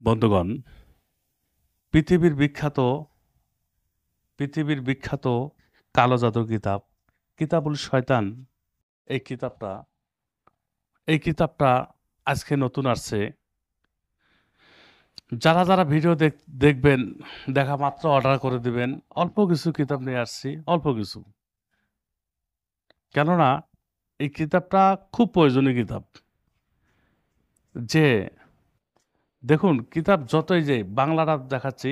বন্ধুগণ, পৃথিবীর বিখ্যাত পৃথিবীর বিখ্যাত কালো জাদুর কিতাব কিতাবুল শয়তান এই কিতাবটা এই কিতাবটা আজকে নতুন আসছে। যারা যারা ভিডিও দেখবেন, দেখা মাত্র অর্ডার করে দিবেন। অল্প কিছু কিতাব নিয়ে আসছি, অল্প কিছু। কেননা এই কিতাবটা খুব প্রয়োজনীয় কিতাব। যে দেখুন, কিতাব যতই যে বাংলাটা দেখাচ্ছি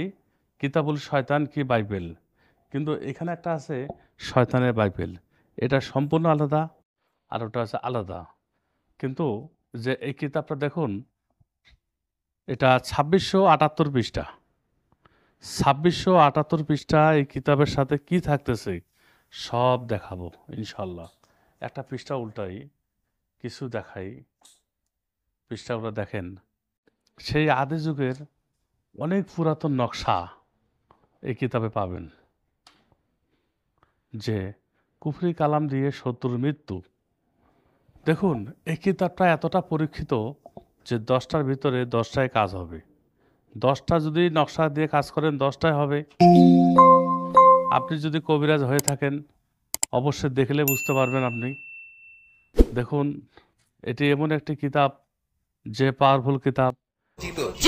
কিতাবুল শয়তান কি বাইবেল, কিন্তু এখানে একটা আছে শয়তানের বাইবেল। এটা সম্পূর্ণ আলাদা, আর ওটা আছে আলাদা। কিন্তু যে এই কিতাবটা দেখুন, এটা ২৬৭৮ পৃষ্ঠা। ২৬৭৮ পৃষ্ঠা এই কিতাবের সাথে কি থাকতেছে সব দেখাবো ইনশাল্লাহ। একটা পৃষ্ঠা উল্টাই, কিছু দেখাই। পৃষ্ঠাগুলো দেখেন, সেই আদি যুগের অনেক পুরাতন নকশা এই কিতাবে পাবেন। যে কুফরি কালাম দিয়ে শত্রুর মৃত্যু। দেখুন, এই কিতাবটা এতটা পরীক্ষিত যে ১০টার ভিতরে ১০টায় কাজ হবে। ১০টা যদি নকশা দিয়ে কাজ করেন ১০টায় হবে। আপনি যদি কবিরাজ হয়ে থাকেন অবশ্যই দেখলে বুঝতে পারবেন আপনি। দেখুন, এটি এমন একটি কিতাব যে পাওয়ারফুল কিতাব।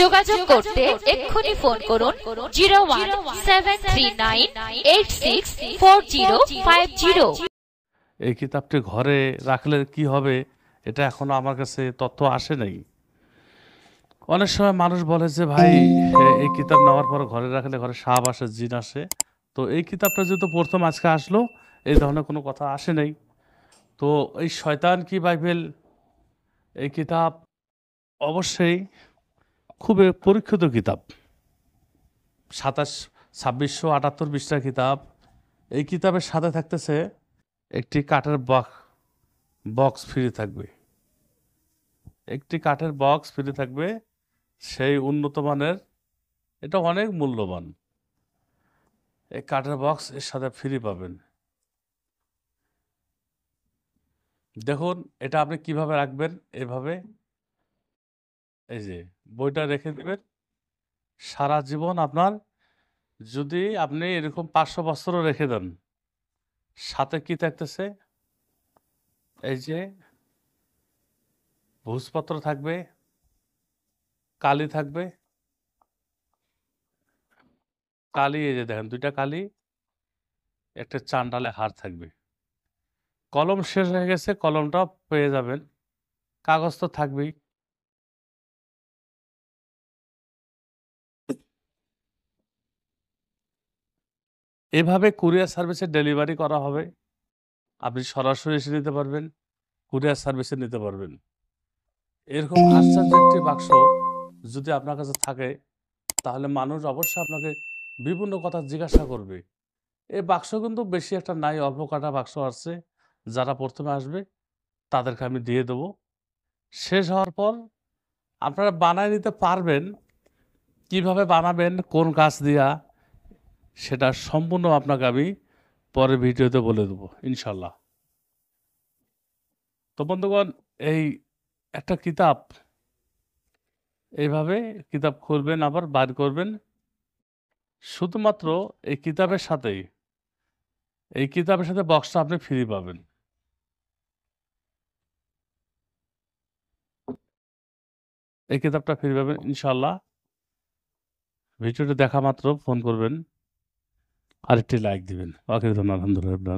যোগাযোগ করতে এক্ষুনি ফোন করুন 0173986405। এই কিতাবটি ঘরে রাখলে কি হবে এটা এখনো আমার কাছে তথ্য আসে নাই। অনেক সময় মানুষ বলে যে ভাই, এই কিতাব নেওয়ার পর ঘরে রাখলে ঘরে সাপ আসে, জিন আসে। তো এই কিতাবটা যেহেতু প্রথম আজকে আসলো, এই ধরনের কোনো কথা আসে নাই। তো এই শয়তান কি বাইবেল এই কিতাব অবশ্যই খুবই পরীক্ষিত কিতাব। ২৬৭৮ পৃষ্ঠার কিতাব। এই কিতাবের সাথে থাকতেছে একটি কাঠের বক্স ফ্রি থাকবে। একটি কাঠের বক্স ফ্রি থাকবে, সেই উন্নত মানের। এটা অনেক মূল্যবান। এই কাঠের বক্স এর সাথে ফ্রি পাবেন। দেখুন, এটা আপনি কিভাবে রাখবেন। এভাবে এই যে বইটা রেখে দিবেন সারা জীবন। আপনার যদি আপনি এরকম ৫০০ বছরও রেখে দেন, সাথে কি থাকতেছে, এই যে ভূষপত্র থাকবে, কালি থাকবে। কালি, এই যে দেখেন, ২টা কালি, একটা চান্ডালে হার থাকবে। কলম শেষ হয়ে গেছে, কলমটা পেয়ে যাবেন। কাগজ তো থাকবেই। এভাবে কুরিয়ার সার্ভিসে ডেলিভারি করা হবে। আপনি সরাসরি এসে নিতে পারবেন, কুরিয়ার সার্ভিসে নিতে পারবেন। এরকম আশ্চর্য একটি বাক্স যদি আপনার কাছে থাকে, তাহলে মানুষ অবশ্যই আপনাকে বিভিন্ন কথা জিজ্ঞাসা করবে। এই বাক্স কিন্তু বেশি একটা নাই, অল্প কাটা বাক্স আছে। যারা প্রথমে আসবে তাদেরকে আমি দিয়ে দেবো। শেষ হওয়ার পর আপনারা বানায় নিতে পারবেন। কিভাবে বানাবেন, কোন গাছ দিয়া, সেটা সম্পূর্ণ আপনাকে আমি পরের ভিডিওতে বলে দেবো ইনশাল্লাহ। তো বন্ধুগণ, এই একটা কিতাব, এইভাবে কিতাব খুলবেন, আবার বার করবেন। শুধুমাত্র এই কিতাবের সাথেই, এই কিতাবের সাথে বক্সটা আপনি ফ্রি পাবেন। এই কিতাবটা ফ্রি পাবেন ইনশাল্লাহ। ভিডিওটি দেখা মাত্র ফোন করবেন, আরেকটি লাইক দিবেন। আলহামদুলিল্লাহ।